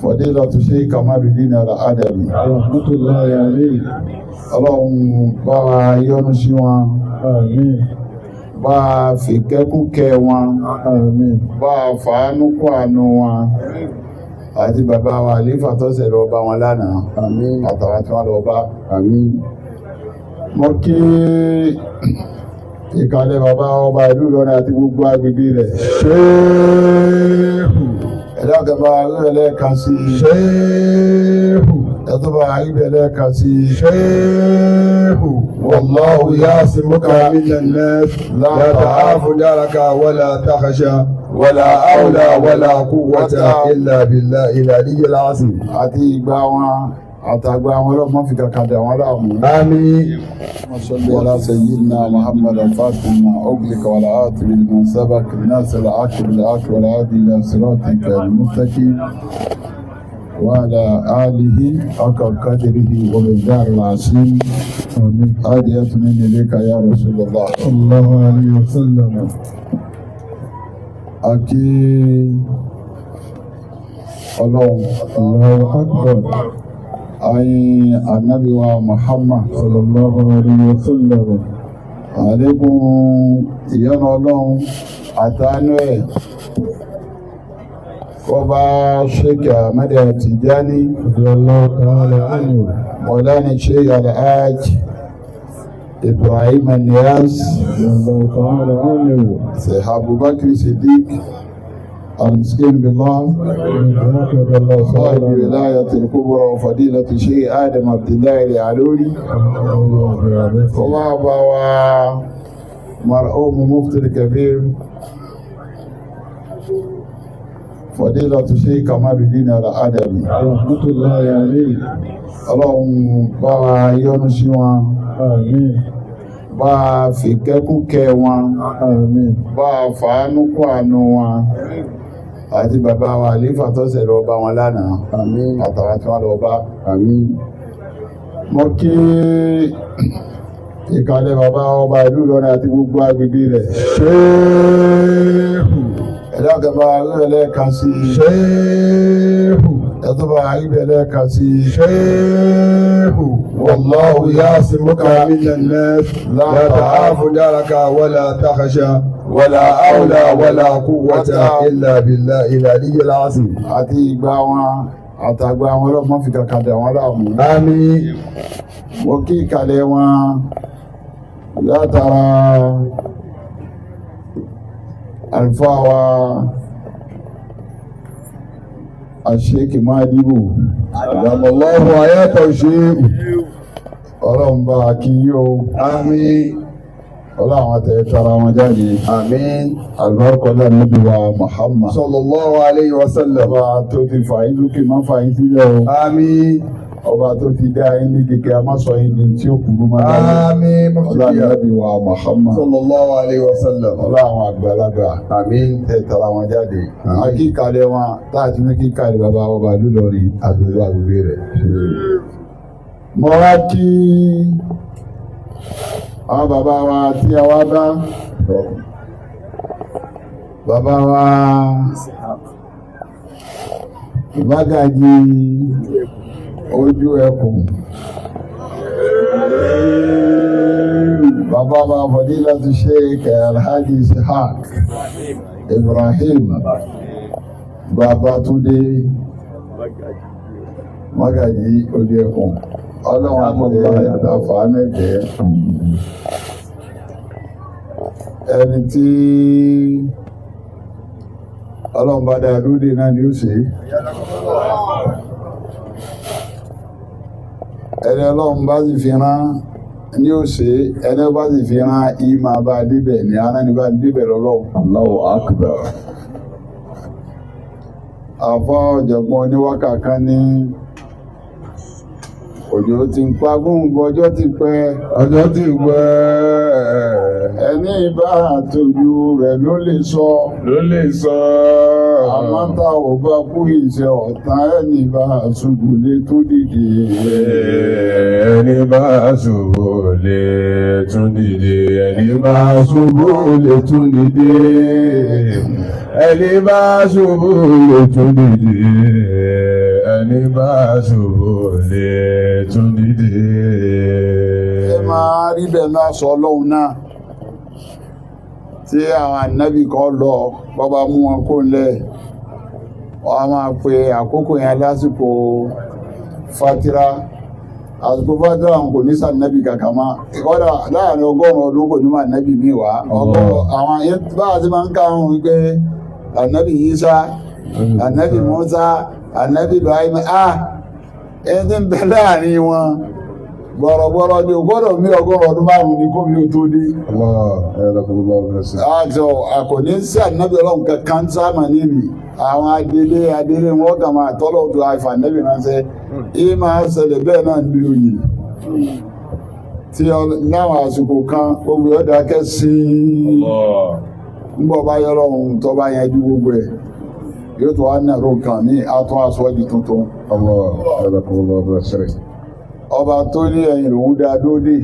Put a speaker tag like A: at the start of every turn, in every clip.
A: فضيلة الشيخ كمال الدين الأدبي
B: رحمة الله عليه.
A: ọlọ́run bá wa yọ́nú sí wọn
B: Àmín.
A: bá a fi kẹ́kún kẹ́ wọn
B: Àmín.
A: bá a fàánú kó àánú wọn àti bàbá wa àlífà tó ṣẹ̀ lọ bá wọn lánàá
B: Àmín.
A: àtàwọn tí wọ́n lọ bá.
B: Àmín.
A: mo kí ìkàlẹ̀ bàbá ọba ìlú Ìlọrin àti gbogbo agbègbè rẹ̀.
B: Ṣéhù.
A: ẹ̀dá kẹfà rẹ̀ kan sí
B: Ṣéhù.
A: ẹ̀tọ́ba ìbẹ̀lẹ̀ kan sí
B: Ṣéhù. والله يعصمك من الناس لا تخاف دارك ولا تخشى ولا حول ولا قوة إلا بالله العلي العظيم.
A: àti ìgbà wọn àtàgbà wọn lọ́mọ fi kàkàdà wọn láàmú.
B: آمين.
A: وصل على سيدنا محمد الفاتح لما أغلق والعاتب لمن سبق الناس العاقب العاقب والعادي إلى صراطك المستقيم وعلى آله حق قدره ومقدار العظيم. هدية مني إليك يا رسول الله
B: صلى الله عليه وسلم.
A: أكي الله
B: أكبر.
A: أي النبي ومحمد
B: صلى الله عليه وسلم.
A: عليكم يا الله أتانوي وبا شيخ أحمد التجاني
B: رضي الله تعالى عنه.
A: مولانا الشيخ الحاج إبراهيم النياس
B: رضي الله تعالى عنه.
A: شيخ أبو بكر الصديق المسكين بالله
B: رضي الله
A: صاحب
B: تعالى
A: ولاية الكبرى وفضيلة الشيخ آدم عبد الله العلولي
B: عنه.
A: وبابا ومرحوم مفتي الكبير فضيلة الشيخ كمال الدين الأدبي
B: رحمة الله عليه.
A: ọlọ́run bá wa yọ́nú sí wọn
B: آمين.
A: bá a fi kẹ́kún kẹ́ wọn
B: آمين.
A: bá a fàánú kó àánú wọn àti bàbá wa àlífà tó ṣẹ̀ lọ bá wọn lánàá
B: آمين.
A: àtàwọn tí wọ́n lọ bá.
B: آمين.
A: mo kí ìkàlẹ̀ bàbá ọba ìlú Ìlọrin àti gbogbo agbègbè rẹ̀.
B: Ṣéhù.
A: ẹ̀dá kẹfà rẹ̀ kan sí
B: Ṣéhù.
A: ẹ̀tọ́ba ìbẹ̀lẹ̀ kan sí
B: Ṣéhù. والله يعصمك من الناس لا تخاف دارك ولا تخشى ولا حول ولا قوة إلا بالله العلي العظيم.
A: àti ìgbà wọn àtàgbà wọn lọ́mọ fi kàkàdà wọn láàmú.
B: آمين.
A: mo kí ìkàlẹ̀ wọn látara àlùfáà wa àṣekì máa dìbò
B: أدام الله حياته شيء.
A: ọlọ́run bá a kí yóò
B: آمين.
A: ọlọ́run àtẹ̀ tara wọn jáde
B: آمين.
A: àlùbáríkọ́lá níbi wa Muhammad
B: صلى الله عليه وسلم.
A: ọba tó ti fàyín lókè má fàyín sílẹ̀ o
B: آمين.
A: ọba tó ti dá yín ní kékeré a má sọ yín ní tí ó kúrú má dáyé
B: آمين.
A: ọlọ́run níbi wa Muhammad
B: صلى الله عليه وسلم.
A: ọlọ́run àgbàlagbà
B: آمين.
A: tẹ̀ tara wọn jáde akíkalẹ̀ wọn láti ní kíkalẹ̀ bàbá ọba lúlọrin àgbègbè àgbègbè rẹ̀. mo wá kí àwọn bàbá wa tí a wá bá bàbá wa Mágàjí ojú ẹkùn bàbá wa Fadilatu Sheikh Alhaji Ishaq Ibrahim Babátúndé Mágàjí ojú ẹkùn ọlọ́run àpọ̀lẹ̀ àtàfà mẹ́jẹ̀ ẹni tí ọlọ́run bá dáa lóde náà ni ó ṣe ẹni ọlọ́run bá sì fi rán ní ó ṣe ẹni bá sì fi rán ìmọ̀ bá débẹ̀ ní aná ní bá débẹ̀ lọ́lọ́run.
B: Allahu Akbar.
A: àfọ́ ọ̀jọ̀gbọ́n oníwákà kan ní òjò ti ń pagún ọjọ́ ti pẹ́
B: Ọjọ́ tí pẹ́
A: ẹni bá àtòjú rẹ̀ ló lè sọ
B: ló lè sọ.
A: àmọ́ tá ò bá kú ìṣe ọ̀tá ẹni bá ṣubú lé tó dìde.
B: Ẹni bá ṣubú lè tún dìde. Ẹni bá ṣubú lè tún dìde. Ẹni bá ṣubú lè tún dìde. ẹni bá ṣubú lè tún dìde.
A: Ẹ máa rí bẹ́ẹ̀ náà sọ Ọlọ́run náà tí àwọn ànábì kan lọ bọ́bá mú wọn kó lẹ̀ wọ́n a máa pe àkókò yẹn lásìkò fatira àsìkò fatira kò ní sànábì kàkàmá ìkọ́dà láàrin 100 ọdún kò ní máa nábì míì wá àwọn bá a ti máa ń káwọn wípé ànábì Ìsá ànábì Mùsá ànábì Ibrahim ẹni tí ń bẹ láàrin wọn gbọ̀rọ̀gbọ̀rọ̀ ni ò gbọ́dọ̀ mí 100 ọdún márùn-ún ní kó mi ò tó dé. Àjọ àkòní sí ànábì Ọlọ́run kankan sáàmà níbi àwọn adélé wọn kà máa tọ́lọ̀ tó àìfà nẹ́bì ránṣẹ́ ìyí máa ṣẹlẹ̀ bẹ́ẹ̀ náà ní oyè tí láwọn àsìkò kan gbogbo ọ̀dà kẹ́ sí ń bọ̀ bá yọ lọ́run tó bá yanjú gbogbo ẹ̀ yóò tó wá nàró nǹkan ní àtún aṣọ́jú tuntun. Ọba tó ní ẹ̀yìn lòun dá dóde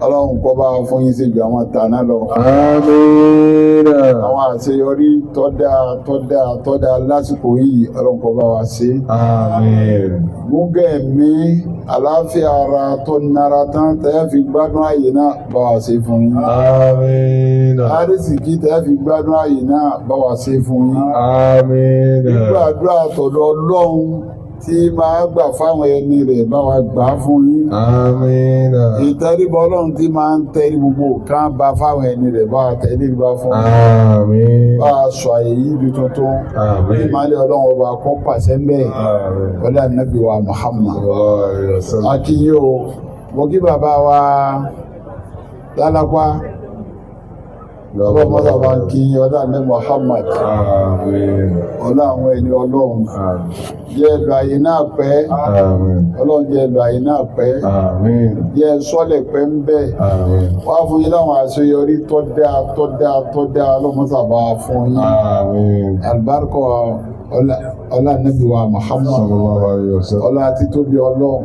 A: Ọlọ́run kó bá fún yín sí ju àwọn tàná lọ. Àmín. Àwọn àṣeyọrí tọ́dá lásìkò yìí Ọlọ́run kó bá wa ṣe. Àmín. Gúngẹ̀ mi àlàáfíà ara tó nára tán tẹ́ fi gbádùn ààyè náà bá wa ṣe fún yín. Àmín. Àrísìkí tẹ́ fi gbádùn ààyè náà bá wa ṣe fún yín. Àmín. Gbígbàdúrà tọ̀dọ̀ Ọlọ́run tí máa gbà fáwọn ẹni rẹ̀ bá wa gbà fún yín. Àmín. Ìtẹríba Ọlọ́run tí máa ń tẹrí gbogbo kan bá fáwọn ẹni rẹ̀ bá wa tẹríba fún yín. Àmín. Bá a sọ àyè yìí di tuntun. Àmín. Ìmọ̀lẹ̀ Ọlọ́run ọba kọ́ pàṣẹ mbẹ́. Wọlé ànábì wa Muhammad. Akínyé o, mo kí bàbá wa Lálápá. Lọ́wọ́ mọ́sá bá ń kí ọlá ní Muhammad. Ọlá àwọn ẹni Ọlọ́run. Jẹ́ ẹlò àyè náà pẹ́. Ọlọ́run jẹ́ ẹlò àyè náà pẹ́. Jẹ́ sọ́lẹ̀ pẹ́ ń bẹ́. Wá fún yín láwọn àṣeyọrí tọ́dá ọlọ́mọ́sá bá fún yín. Àlùbáríkà ọlá Nábì wa Muhammad. Ọlá títóbi Ọlọ́run.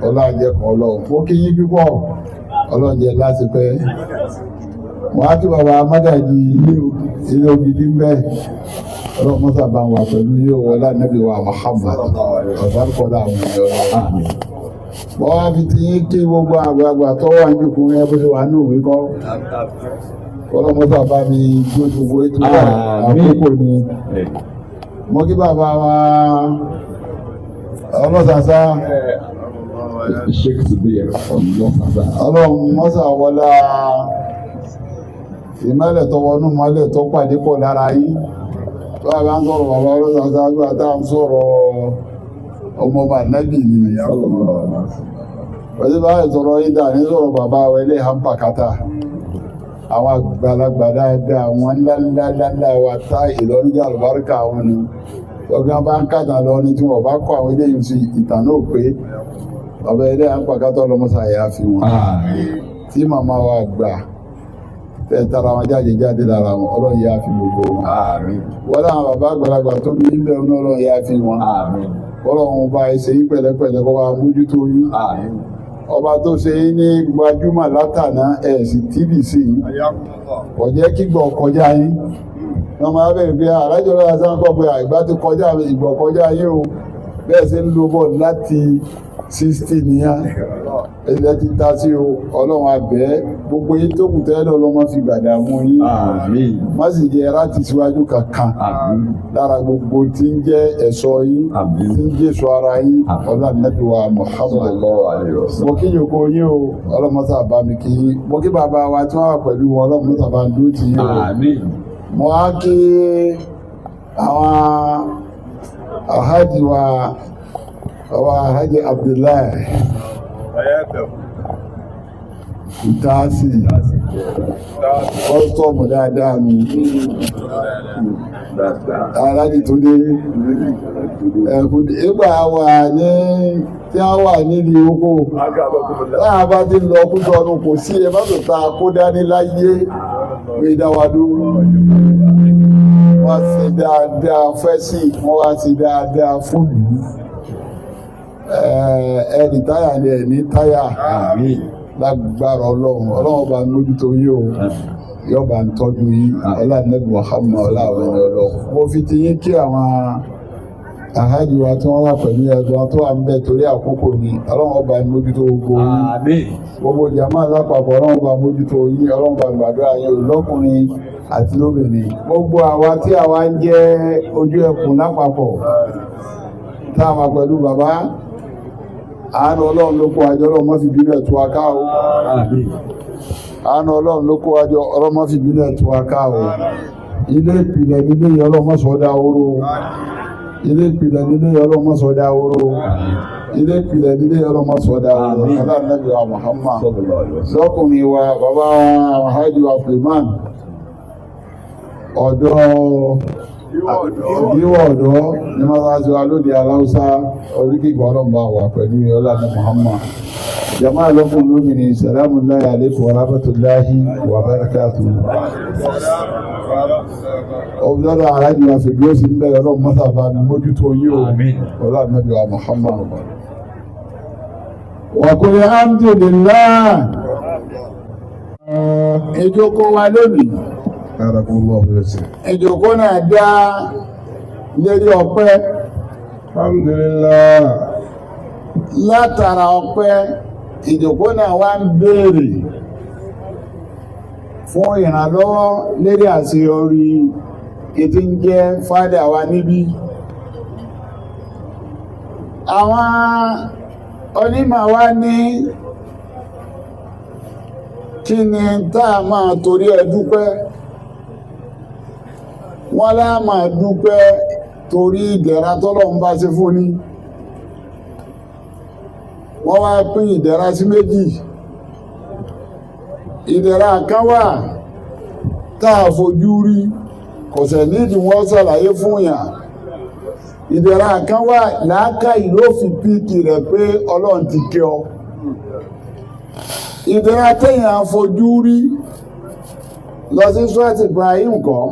A: Ọlá àjẹkọ̀ Ọlọ́run. Mo kí yín púpọ̀. Ọlọ́run jẹ́ láti pẹ́. Wọ́n á tí bàbá Mágàjí ilé ògidì ń bẹ́ Ọlọ́run mọ́sà bá wà pẹ̀lú yóò wọlá Nábì wa Muhammad ọ̀dárúkọ̀lá àwọn ènìyàn. Wọ́n á fi ti yín kí gbogbo àgbààgbà tó wà ní ìkùnrin ẹbí wà ní òwe kọ́ Ọlọ́run mọ́sà bá mi gbé gbogbo ètò àkókò ni. Mo kí bàbá wa ọlọ́sàsá Ọlọ́run mọ́sà wọlá ìmọ́lẹ̀ tó wọnú mọ́lẹ̀ tó pàdé pọ̀ lára yìí tó a bá ń sọ̀rọ̀ bàbá ọlọ́sàsá gbà tá ń sọ̀rọ̀ ọmọọba Nábì ni pẹ̀lú bá ìsọ̀rọ̀ ìdá ní sọ̀rọ̀ bàbá wẹlé hàmpàkátà àwọn àgbàlagbà dáadáa wọn ńláńláńlá wa tá Ìlọrin àlùbáríkà wọn ni ọgbọ́n bá ń kàtà lọ ní tí wọ́n bá kọ́ àwọn ilé yìí sí ìtàn náà pé bàbá ilé hàmpàkátà ọlọ́mọsàyà fi wọn tí màmá wa gbà tẹ́tara wọn jáde lára wọn Ọlọ́run yá fi gbogbo wọn. Wọ́n láwọn bàbá àgbàlagbà tó bí ilẹ̀ Ọlọ́run yá fi wọn. Ọlọ́run bá ẹsẹ̀ yí pẹ̀lẹ́pẹ̀lẹ́ kọ́ bá mójútó yín. Ọba tó ṣe yín ní gbajúmọ̀ látàná ẹ̀sìn tíbì sí i. Kò jẹ́ kí gbọ̀ kọjá yín. Wọ́n máa bẹ̀rẹ̀ pé alájọ́ lọ́la sáà kọ́ pé àìgbá ti kọjá ìgbọ̀ kọjá yín o. Bẹ́ẹ̀ sì ń lo bọ́ọ̀lù láti 60 nìyàn ẹ̀lẹ́ ti ta sí o Ọlọ́run abẹ́ gbogbo yín tó kù tẹ́lẹ̀ ọlọ́mọ fi gbàdá mú yín má sì jẹ́ láti síwájú kankan lára gbogbo tí ń jẹ́ ẹ̀ṣọ́ yín tí ń jẹ́ ẹ̀ṣọ́ ara yín Ọlọ́run Nábì wa Muhammad mo kí yòókù yín o Ọlọ́run sábà mi kí yín mo kí bàbá wa tí wọ́n wà pẹ̀lú wọn Ọlọ́run sábà ń dúró ti yín o mo á kí àwọn àhájì wa Alhaji Abdullahi Ìtàásì kọ́sítọ́ọ̀mù dáadáa mi aláàdì tó dé ìgbà wà ní tí a wà níbi oko láàá bá ti lọ kújọ ọdún kò sí ẹ bá tó ta kó dání láyé rí dáwàdú wọ́n sì dáadáa fẹ́sì wọ́n wá sí dáadáa fún ẹni táyà ní ẹni táyà lágbára Ọlọ́run bá mójútó yí o yóò bá ń tọ́jú yí ọlá Nábì Muhammad ọlá àwọn ẹni Ọlọ́run mo fi ti yín kí àwọn àhájì wa tí wọ́n wà pẹ̀lú ẹ̀dùn tó wà ń bẹ̀ torí àkókò ni ọlọ́run ọba mójútó gbogbo yín gbogbo jàmáà lápapọ̀ ọlọ́run ọba mójútó yín ọlọ́run ọba gbàdúrà yín lọ́kùnrin àti lóbìnrin gbogbo àwa tí àwa ń jẹ́ ojú ẹkùn lápapọ̀ tá a máa pẹ̀lú bàbá àánú ọlọ́run ló kó àjọ ọlọ́run má fi bínú ẹ̀tù aká o àánú ọlọ́run ló kó àjọ ọlọ́run má fi bínú ẹ̀tù aká o ilé ìpìlẹ̀ nílé yìí ọlọ́run má sọ dá oró ilé ìpìlẹ̀ nílé yìí ọlọ́run má sọ dá oró ilé ìpìlẹ̀ nílé yìí ọlọ́run má sọ dá oró aláàbí wa Muhammad lọ́kùnrin wa bàbá Alhaji wa Suleiman ìwọ̀ ọ̀dọ́ ní mọ́sáàsì wa lóde aláùsá oríkìkọ̀ ọlọ́mbà wà pẹ̀lú ọlá ní Muhammad jama'a lọ́kùn lómìnì salamu alayhi alaykum wa rahmatullahi wa barakatuh ọ̀bùdọ́dọ̀ aláàjì wa fi gbé sí bẹ̀rẹ̀ ọlọ́run mọ́sàbá ní mójútó yíò ọlá nàbí wa Muhammad wa qul alhamdulillah ìjókòó wa lónìí ìjòkó náà dá lérí ọpẹ́
B: alhamdulillah
A: látara ọpẹ́ ìjòkó náà wá ń béèrè fún ìrànlọ́wọ́ lérí àṣeyọrí ètí ń jẹ́ fádà wa níbí àwọn onímọ̀ wa ní kí ni táà máa torí ẹ dúpẹ́ wọ́n lá máa dúpẹ́ torí ìdẹ̀ra tọ́lọ́run bá ṣe fún ní wọ́n wá pín ìdẹ̀ra sí méjì ìdẹ̀ra kan wà táà fojú rí kò sẹ̀ nídìí wọ́n ṣàlàyé fún yàn ìdẹ̀ra kan wà làákàyè ló fi píkì rẹ̀ pé ọlọ́run ti kẹ́ ọ ìdẹ̀ra téèyàn fojú rí lọ sí Surat Ibrahim kan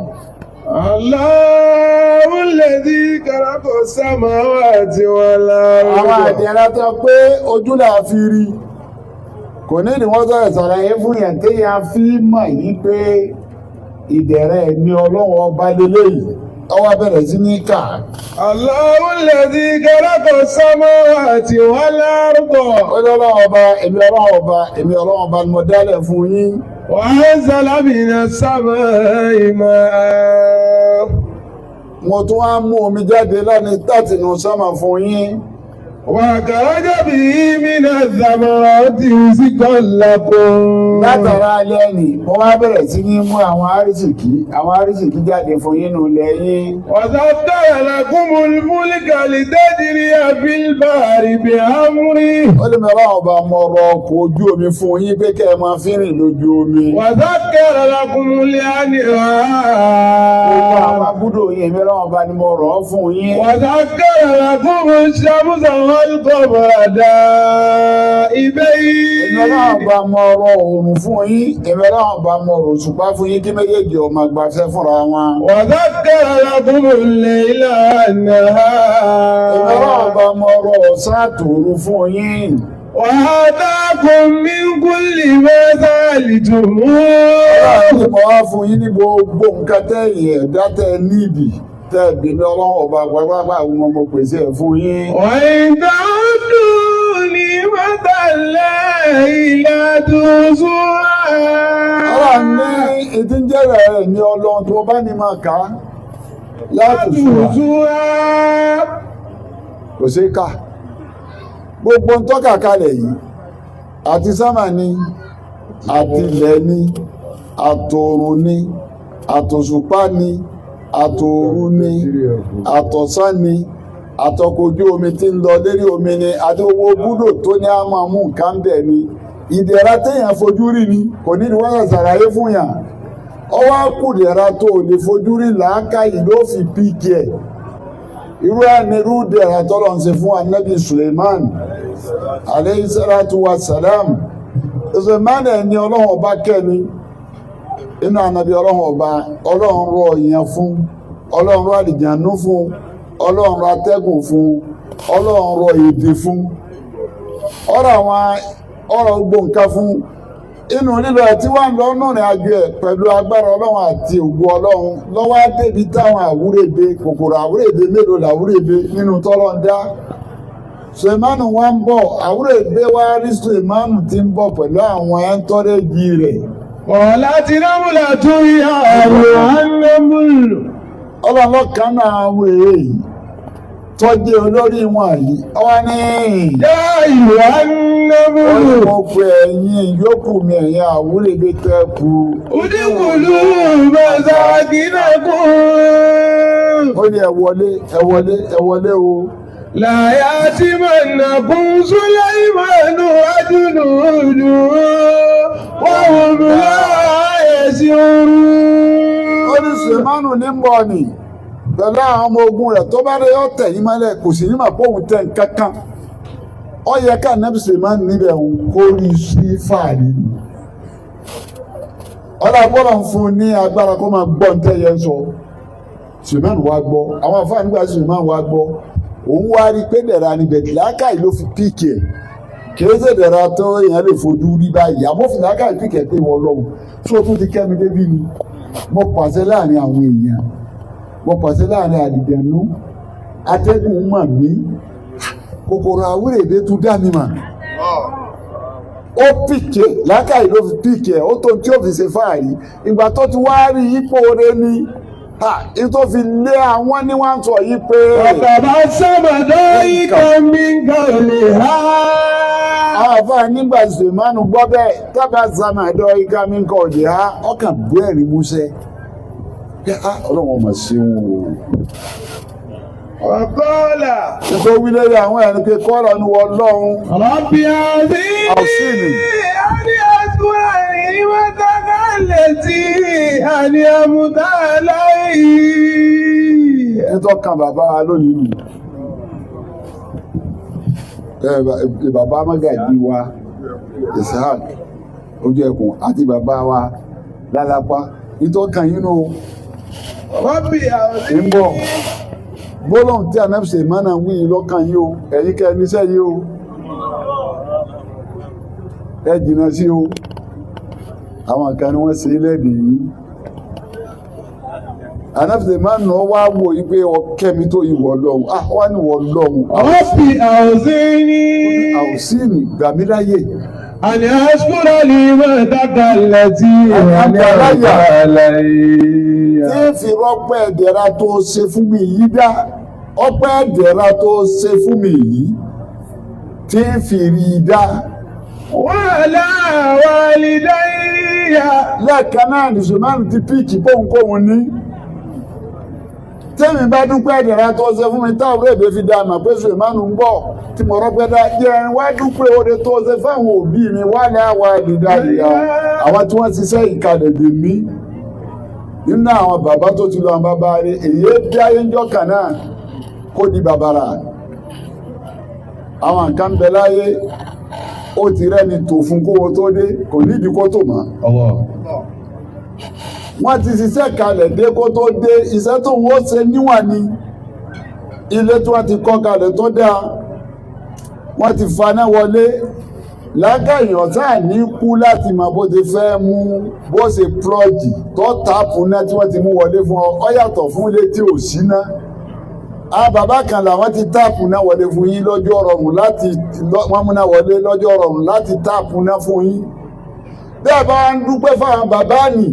B: Allahu alladhi khalaqa samawati wal arda.
A: Àwọn àdẹ̀rà tó pé ojú là fi rí. Kò ní ìdí wọ́n sọ̀rọ̀ ṣàlàyé fún yẹn tí a fi mọ̀ yí pé ìdẹ̀rẹ̀ ní Ọlọ́run ọba lélẹ́yìí. Ó wá bẹ̀rẹ̀ sí ní kà.
B: Allahu alladhi khalaqa samawati wal arda.
A: Ó lọ́lọ́run ọba, èmi Ọlọ́run ọba, èmi Ọlọ́run ọba ni mo dálẹ̀ fún yín.
B: وأنزل من السماء ماء.
A: Mo tún wá mú omi jáde láti inú sánmà fún yín.
B: وأخرج به من الثمرات رزقا لكم.
A: Látara alẹ́ ni mo wá bẹ̀rẹ̀ sí ní mú àwọn arísìkí jáde fún yín nù lẹ́yìn.
B: وسخر لكم الفلك لتجري في البحر بأمره.
A: Ó lè mẹ́rọ ọba mọ ọrọ̀ ọkọ̀ ojú omi fún yín pé kẹ́ ẹ máa fi rìn lójú omi.
B: وسخر لكم الأنهار.
A: Gbogbo àwọn abúdó yìí mẹ́rọ ọba ni mo rọ̀ ọ́ fún yín.
B: وسخر لكم الشمس والقمر دائبين.
A: Èmi Ọlọ́run bá mọ ọrọ̀ oòrùn fún yín, èmi Ọlọ́run bá mọ ọrọ̀ òṣùpá fún yín kí méjèèjì ó máa gbafẹ́ fúnra wọn.
B: وسخر لكم الليل والنهار.
A: Èmi Ọlọ́run bá mọ ọrọ̀ ọ̀sán àtòru fún yín.
B: وآتاكم من كل ما سألتموه.
A: Ọlọ́run ti mọ̀ wá fún yín ní gbogbo nǹkan tẹ́yìn ẹ̀dá tẹ́ nídìí. Tẹ́ẹ̀bí ní Ọlọ́run ọba gbàgbàgbà àwọn ọmọ pèsè ẹ̀ fún yín.
B: وإن تعدوا نعمة الله لا تحصوها.
A: Ọlọ́run ní ìdíjẹ́rẹ̀ rẹ̀ ní Ọlọ́run tó bá ní máa kà á láti
B: تحصوها.
A: kò sí ká. Gbogbo ń tọ́ka kalẹ̀ yìí, àti sámà ni, àti ilẹ̀ ni, àtòrùn ni, àtòṣùpá ni, àtòru ni, àtọ̀sán ni, àtọkọ̀jú omi tí ń lọ lérí omi ni, àti owó búdò tó ní a máa mú nǹkan bẹ̀ ni. Ìdẹ̀ra téèyàn fojú rí ni, kò ní ní wọ́n ṣàlàyé fún yàn. Ọwọ́ kùdẹ̀ra tó lè fojú rí làákàyè ló fi píkì ẹ̀. Irú ẹni irú dẹ̀ra tọ́lọ̀ ń ṣe fún Ànábì Suleiman alayhi salatu wa salam. Suleiman ẹni Ọlọ́run ọba kẹ́ni inú ànábì Ọlọ́run ọba, Ọlọ́run rọ ìyẹn fún, Ọlọ́run rọ àlìjànú fún, Ọlọ́run rọ atẹ́gùn fún, Ọlọ́run rọ èdè fún, ọ̀rọ̀ gbogbo nǹkan fún. inú lílọ tí wọ́n lọ nùrìn àjò ẹ̀ pẹ̀lú agbára ọlọ́run àti ògo ọlọ́run lọ́wọ́ débi táwọn àwúrèbe kòkòrò àwúrèbe mélòó làwúrèbe nínú tọ́lọ́ ń dá Sùlẹ̀mánù wá ń bọ̀ àwúrèbe wá rí Sùlẹ̀mánù tí ń bọ̀ pẹ̀lú àwọn ẹ̀ńtọ́rẹ́jì rẹ̀.
B: Ọ̀la ti námúlà tó yá àrùn ànámúlò.
A: Ọlọ́lọ́kan náà àwọn èyí tọ́jú olórí wọn yìí ọwọ́ ní
B: yá ìlú ànámúlò.
A: Mo pe ẹ̀yin yòókù mi ẹ̀yin àwúrèbe tẹ́ kú.
B: Udkhulu masakinakum.
A: Ó ní ẹ wọlé o.
B: La ya'timannakum Sulaymanu wa junuduhu wa hum la yash'urun.
A: Ó ní Sùlẹ̀mánù ní bọ̀ ni pẹ̀lú àwọn ọmọ ogun rẹ̀ tó bá dé yọ tẹ̀ yín mọ́lẹ̀ kò sí ní mà bóun tẹ̀ ń kankan. Ó yẹ ká Ànábì Sùlẹ̀mánù níbẹ̀ òun kó rí sí fàárí ni. Ọlọ́gbọ́dọ̀ ń fún ní agbára kó máa gbọ́ ń tẹ́yẹ ń sọ. Sùlẹ̀mánù wá gbọ́ àwọn afáà nígbà Sùlẹ̀mánù wá gbọ́ òun wá rí pé dẹ̀ra ni bẹ̀tì lákàyè ló fi píìkì ẹ̀ kìí ṣe dẹ̀ra tó èèyàn lè fojú rí báyìí àmọ́ fi lákàyè píìkì ẹ̀ pé wọ́n lọ́wọ́ tí o tún ti kẹ́mi débi ni mo pàṣẹ láàrin àwọn èèyàn mo pàṣẹ láàrin àdìjẹ̀nú atẹ́gùn mà mí kòkòrò àwúrèbe tún dá mi mà ó píìkì lákàyè ló fi píìkì ẹ̀ ó tó tí ó fi ṣe fáàrí ìgbà tó ti wá rí ipò rẹ ni ìtò fi lé àwọn ní wọ́n sọ yìí pé
B: Bàbá sábàdọ́ ikọ̀ mi gàlè ha.
A: àwọn àfáà nígbà Sùlẹ̀mánù gbọ́ bẹ́ẹ̀ tábà sábàdọ́ ikọ̀ mi gàlè ha ọkàn bú ẹ̀rí músẹ́ pé ọlọ́run ọmọ sí wọn o.
B: Ọ̀kọ́là.
A: Ṣé wí lórí àwọn ẹni pé kọ́lọ̀ ní wọ́n lọ́run.
B: Ọ̀bí àbí.
A: Àwùsíìnì.
B: Àní àtúrà ní mọ́tàkà létí àní àmúta láì.
A: Nítorí kan bàbá wa lónìí nù. Bàbá Mágàjí wa Ishaq ojú ẹkùn àti bàbá wa Lálápá nítorí kan yín nù.
B: Ọ̀bí àbí.
A: Ń bọ̀. Bọ́lọ̀n tí Ànábì Sùlẹ̀mánù wí lọ́kàn yìí o ẹ̀yin kẹ́ níṣẹ́ yìí o ẹ jìnnà sí o àwọn kan ni wọ́n ṣe lẹ́ẹ̀dì yìí Ànábì Sùlẹ̀mánù wá wò yí pé ọkẹ́mi tó ìwọ̀ lọ́hùn wá ní wọ̀ lọ́hùn
B: Ọ̀bí àwùsíìnì.
A: Àwùsíìnì gbàmíláyè
B: Àní àṣkúrà ní mọ́tàkà létí àní àmúta láì.
A: tí ń fi rọ́pẹ́ ẹ̀dẹ̀ra tó ṣe fún mi yìí dá ọpẹ́ ẹ̀dẹ̀ra tó ṣe fún mi yìí tí ń fi rí i dá.
B: Wàhálà wàlídáyà.
A: Lẹ́ẹ̀kan náà ní Sùlẹ̀mánù ti píìkì bóńkóhun ní. Tẹ́mi bá dúpẹ́ ẹ̀dẹ̀ra tó ṣe fún mi táwọn èdè fi dá àmà pé Sùlẹ̀mánù ń bọ̀ tí mo rọ́pẹ́ dá jẹ́ wá dúpẹ́ oore tó ṣe fáwọn òbí mi wàhálà wàlídáyà àwọn tí wọ́n ṣiṣẹ́ ìkàlẹ̀ dè mí. Nínú àwọn bàbá tó ti lọ àwọn bàbá rẹ̀ èyí bí ayé ń jọ́kà náà kó di bàbàrà àwọn nǹkan bẹ láyé ó ti rẹ́ni tó fún kówó tó dé kò nídìí kó tó mọ́ wọ́n ti ṣiṣẹ́ kalẹ̀ dé kó tó dé iṣẹ́ tó wọ́n ṣe níwọ̀n ni ilé tí wọ́n ti kọ́ kalẹ̀ tó dáa wọ́n ti faná wọlé lágàyàn sáà ní kú láti mọ bó ti fẹ́ mú bó ṣe plọ́ọ̀jì tó tààpù náà tí wọ́n ti mú wọlé fún ọ yàtọ̀ fún ilé tí ò sí ná. Bàbá kan làwọn ti tààpù náà wọlé fún yín lọ́jọ́ rọrùn láti wọ́n múná wọlé lọ́jọ́ rọrùn láti tààpù náà fún yín. Bẹ́ẹ̀ bá wá ń dúpẹ́ fáwọn bàbá nì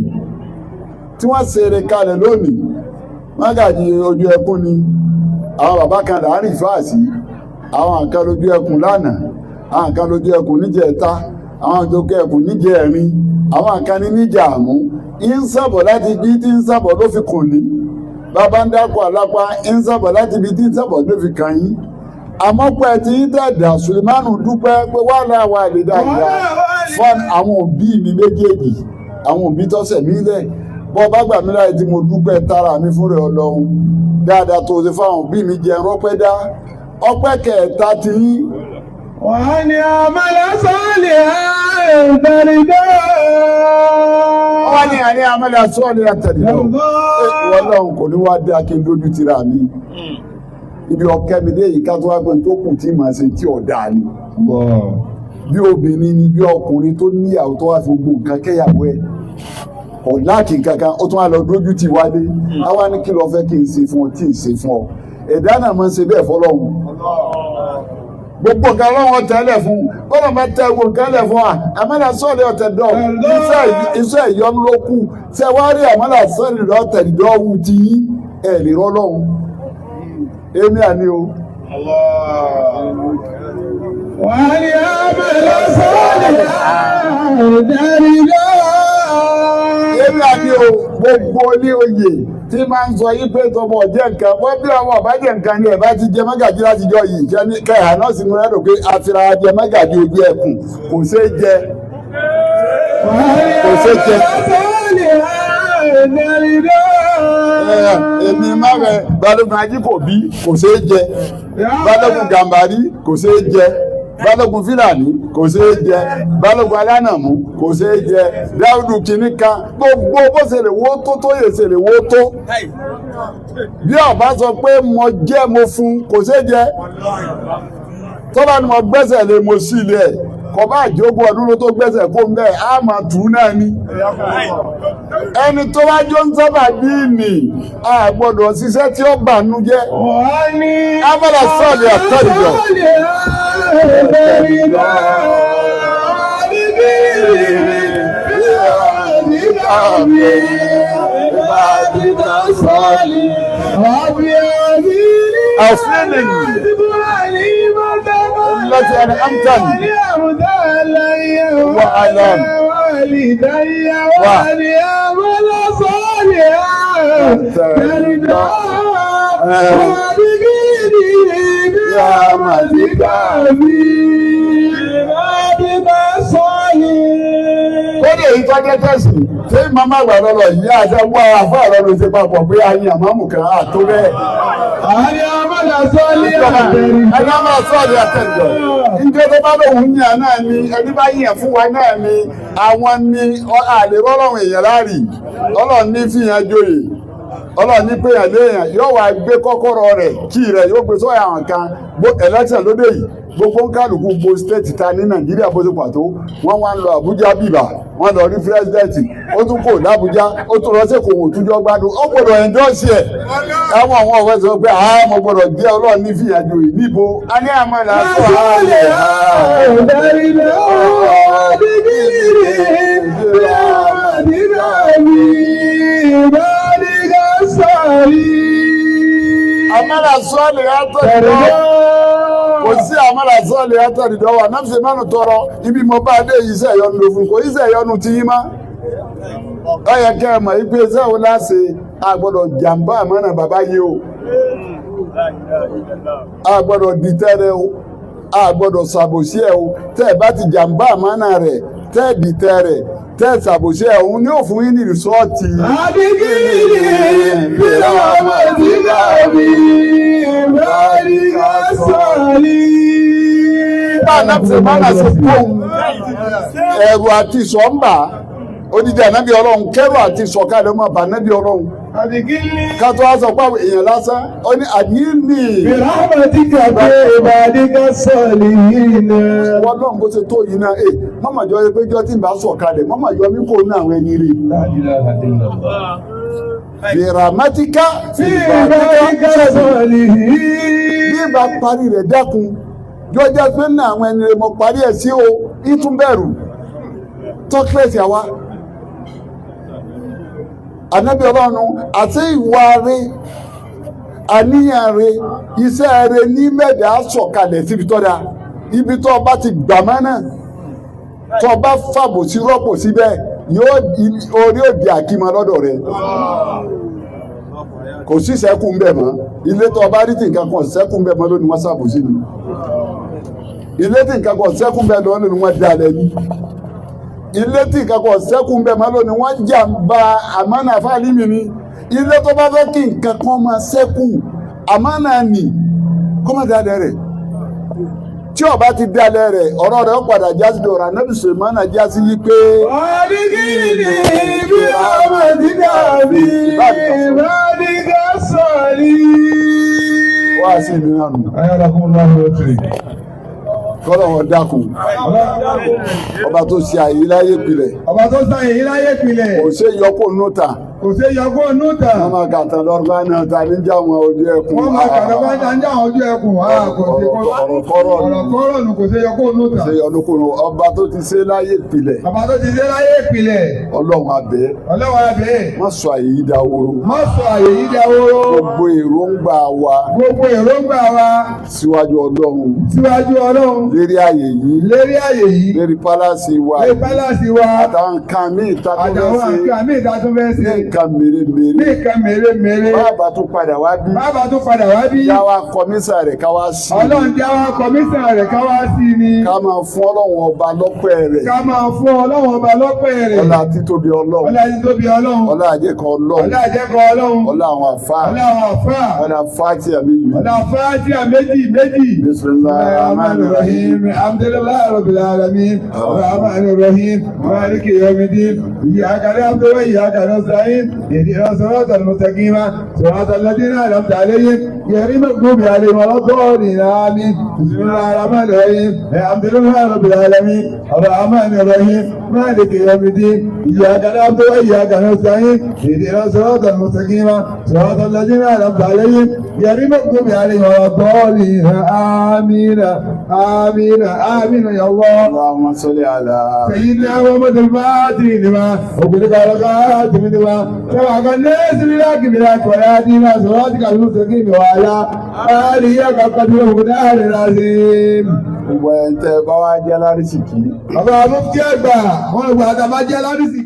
A: tí wọ́n ṣeré kalẹ̀ lónìí Mágàjí ojú ẹkún ni àwọn bàbá kan láàrin ìfáàsì àwọn kan lójú ẹkún lánàá àwọn kan lójú ẹkùn níjẹta àwọn tó kẹ ẹkùn níjẹrin àwọn kan ní níjàmú ń sábọ̀ láti bí tí ń sábọ̀ ló fi kùn ní bàbá ń dákọ̀ àlápá ń sábọ̀ láti bí tí ń sábọ̀ ló fi kàn yín àmọ́ pẹ́ tí ń dàdà Sùlẹ̀mánù dúpẹ́ pé wà láwa àlèdà ìyá fún àwọn òbí mi méjèèjì àwọn òbí tọ́sẹ̀ mí lẹ̀ bọ́ bá gbà mí láì tí mo dúpẹ́ tara mi fún rẹ̀ Ọlọ́run dáadáa tó ṣe fáwọn òbí mi jẹ́ rọ́pẹ́ dá ọpẹ́ kẹta ti yín.
B: وأن يعمل صالحا ترضاه.
A: Wọ́n ní àní àmàlà sọ́ọ̀lì àtẹ̀lẹ́ Ọlọ́run kò ní wá dé akíndójú tira mi. Ibi ọ̀kẹ́ mi dé yìí ká tó wá pé tó kù tí màá ṣe tí ọ̀dà ni. bí obìnrin ni bí ọkùnrin tó níyàwó tó wá fi gbogbo nǹkan kẹ́yàwó ẹ̀ ọ̀láàkì kankan ó tún wá lọ dójú ti wálé àwa ní kí ló fẹ́ kí n ṣe fún ọ tí ì ṣe fún ọ ẹ̀dá náà máa ń ṣe bẹ́ẹ̀ fọlọ́hún gbogbo nǹkan lọ́wọ́ tẹ́lẹ̀ fún kọ́nà bá tẹ gbogbo nǹkan lẹ̀ fún wa àmàlà sọ́ọ̀lì ọ̀tẹ̀ dọ̀ iṣẹ́ ìyọnu ló kù ṣé wàá rí àmàlà sọ́ọ̀lì ọ̀tẹ̀ dọ̀wù ti yí ẹ̀ lè rọ́ lọ́hùn èmi àní o.
B: wàá rí àmàlà sọ́ọ̀lì ọ̀tẹ̀ èmi àní o gbogbo ní oyè tí máa ń sọ yí pé tọmọ ọ̀jẹ̀ nǹkan wọ́n bí àwọn ọ̀bájẹ̀ nǹkan ni ẹ̀ bá ti jẹ mọ́gàjí láti jọ yìí kẹ́hà náà sì múra rò pé àfihàn ajẹ mọ́gàjí ojú ẹkùn kò ṣeé jẹ kò ṣeé jẹ. èmi máa rẹ Balógun Ajíkòbí kò ṣeé jẹ Balógun Gàmbàrí kò ṣeé jẹ Balógun Fílàní kò ṣeé jẹ Balógun Alánàmú kò ṣeé jẹ Dáúdù kìíní kan gbogbo bó ṣe lè wó tó tó yè ṣe lè wó tó bí ọba sọ pé mo jẹ mo fún kò ṣeé jẹ tọ́ba ni mo gbẹ́sẹ̀ lé mo sí ilé ẹ̀ kọba àjogún ọdún ló tó gbẹ́sẹ̀ kó ń bẹ́ẹ̀ á máa tù ú náà ni ẹni tó bá jó ń sábà bí nì á gbọ́dọ̀ ṣiṣẹ́ tí ó bànú jẹ́ abala sọ́ọ̀lì àtọ́jọ́. التي أنعمتني وعلى والدي وليعمل صالحا ترضى وبغيري برحمتك في عبادك الصالحين. kódé ìtọ́jẹ́ tẹ̀sí tí màmá àgbà lọ́lọ́ yìí àtẹ̀wọ́ àfáàrọ̀ ló ti papọ̀ pé a yin àmọ́mù kan àtó bẹ́ẹ̀. àyà àmàlà sọ́ọ̀lì àtẹ̀rìndọ́. ẹ̀yà àmàlà sọ́ọ̀lì àtẹ̀rìndọ́. ǹjẹ́ tó bá lóun yàn náà ni ẹni bá yàn fún wa náà ni àwọn ni àlè rọ́lọ́run èèyàn láàrì Ọlọ́run ní fìyàn joyè Ọlọ́run ní péyàn léèyàn yóò wá gbé kọ́kọ́rọ́ rẹ̀ kí rẹ̀ yóò gbé sọ́yà àwọn kan election lóde yìí gbogbo kálukú gbogbo state ta ní Nàìjíríà bó ti pàtó wọ́n wá ń lọ Àbújá bíbà wọ́n lọ rí pírẹsidẹ́ǹtì ó tún kò l'Àbújá ó tún lọ sí Èkó túnjọ́ gbádùn ó gbọ́dọ̀ ẹ̀ńdọ́sì ẹ̀ káwọn àwọn ọ̀fẹ́ sọ pé mo gbọ́dọ̀ jẹ́ Ọlọ́run ní fìyàjò yìí níbo a ní àmọ́ ìlà sọ àárẹ̀ àmàlà sọ́ọ̀lì àtọ̀dọ̀ kò sí àmàlà sọ́ọ̀lì àtọ̀dọ̀ wà náà ṣe mánu tọrọ ibi mo bá dé iṣẹ́ ìyọnu ló fún kò iṣẹ́ ìyọnu ti yín má ọ yẹ kẹ́ ẹ mọ̀ ipe iṣẹ́ wo láṣẹ àgbọ̀dọ̀ jàǹbá àmọ́nà bàbá yìí o àgbọ̀dọ̀ dìtẹ́rẹ́ o àgbọ̀dọ̀ ṣàbòsí ẹ̀ o tẹ́ ẹ bá ti jàǹbá àmọ́nà rẹ̀ tẹ́ ẹ dìtẹ́rẹ́ tẹ́ ṣàbòsí ẹ̀ òun ní òfin yín ní rìsọ́ọ̀tì. àdìgírì ìbílẹ̀ ọmọ ìdílé mi ìbáríkà sọ̀lì. bá a náà ṣe máa ń ṣe fóun ẹ̀rù àti ìṣọ́nbà odidi ànábì Ọlọ́run kẹ́rù àti ìṣọ̀kalẹ̀ ọmọ bá ànábì Ọlọ́run. ká tó wá sọ pé èèyàn lásán ó ní àdínì. ìrámọ̀díkà pé ìbàdíkà sọ̀lì yìí náà. wọ́n náà bó ṣe tó yìí náà mọ́mọ́ jọ pé jọ́ tí ń bá sọ̀kalẹ̀ mọ́mọ́ yọ mí kò ní àwọn ẹni rí. ìrámọ̀díkà ìbàdíkà sọ̀lì yìí. bí ìbá parí rẹ̀ dákun jọjá pé ní àwọn ẹni rẹ̀ mọ̀ parí ẹ̀ sí o ìtúbẹ̀rù tọ́kílẹ̀sì àwa. Ànábì Ọlọ́run àti ìwà rẹ̀ àníyàn rẹ̀ iṣẹ́ rẹ̀ ní mẹ́ẹ̀dá sọ̀kalẹ̀ síbi tọ́da ibi tó bá ti gbà mọ́ náà tó bá fàbò sí rọ́pò síbẹ̀ yóò orí òdì àkímọ lọ́dọ̀ rẹ̀ kò sí sẹ́kù ń bẹ̀ mọ́ ilé tó bá rí tí nǹkan kan sẹ́kù ń bẹ̀ mọ́ lónìí wọ́n sàbò sí ni ilé tí nǹkan kan sẹ́kù ń bẹ̀ lónìí wọ́n dá lẹ́ni ilé tí ìkàkọ̀ sẹ́kùn bẹ́ẹ̀ máa lónìí wọ́n jàǹbá àmánà fáàlìmì ni ilé tó bá fẹ́ kí nǹkan kan máa sẹ́kù àmánà nì kó má dalẹ̀ rẹ̀ tí ó bá ti dalẹ̀ rẹ̀ ọ̀rọ̀ rẹ̀ ó padà jásí dọ̀rọ̀ Ànábì Sùlẹ̀mánà jásí yí pé. ọ̀dìgìrì bí ọmọ ìdíkà bí ìbádìgà sọ̀rí. wá sí ìlú náà nù. ayára fún ọlọ́run ó tèrè.
A: kọ́lọ̀ wọn dákun ọba tó ṣe àyè láyé pilẹ̀
B: ọba tó ṣe àyè láyé pilẹ̀
A: kò ṣe yọkó núta
B: kò ṣe yọkó núta
A: wọ́n máa kàtà lọ́rùbá náà ta ní jáwọn ojú ẹkùn
B: wọ́n máa kàtà bá ta ní jáwọn ojú ẹkùn ọ̀rọ̀kọ́rọ̀ nù kò ṣe yọkó núta
A: ṣe yọkó nù ọba tó ti ṣe láyé pilẹ̀
B: ọba tó ti ṣe láyé pilẹ̀
A: ọlọ́run abẹ́
B: má
A: sọ àyè yìí dáwóró gbogbo èròǹgbà wa síwájú ọlọ́run lérí àyè yìí lérí pálásì wa àtàwọn nǹkan míì tàtúnfẹ́ sí nǹkan mèremère bàbá tó padà wá bí jáwá kọmísà rẹ̀ káwá sí
B: ọlọ́run jáwá kọmísà rẹ̀ káwá sí ni
A: ká máa fún ọlọ́run ọba lọ́pẹ́ rẹ̀ ọlá títóbi ọlọ́run ọlá àjẹkọ ọlọ́run ọlá àwọn àfáà ọlá fàtíà méjì bismillahir rahmanir rahim
B: alhamdulillahi rabbil alamin arrahmanir rahim maliki yawmiddin iyyaka na'budu wa iyyaka nasta'in ihdinas siratal mustaqim siratal ladzina an'amta alayhim ghayril maghdubi alayhim waladdallin amin bismillahir rahmanir rahim alhamdulillahi rabbil alamin arrahmanir rahim maliki yawmiddin iyyaka na'budu wa iyyaka nasta'in ihdinas siratal mustaqim siratal ladzina an'amta alayhim ghayril maghdubi alayhim waladdallin amin آمين يا الله
A: اللهم صل على
B: سيدنا محمد الفاتح لما وبلغ الخاتم لما سبق الناس بلاك ولا دين صراطك المستقيم وعلى آله قدر ومقدار العظيم.
A: Gbogbo ẹ̀ ń tẹ́ bá wá jẹ́ lárísìkí.
B: Bàbá Mufti àgbà, wọ́n gbà tá a bá jẹ́ lárísìkí.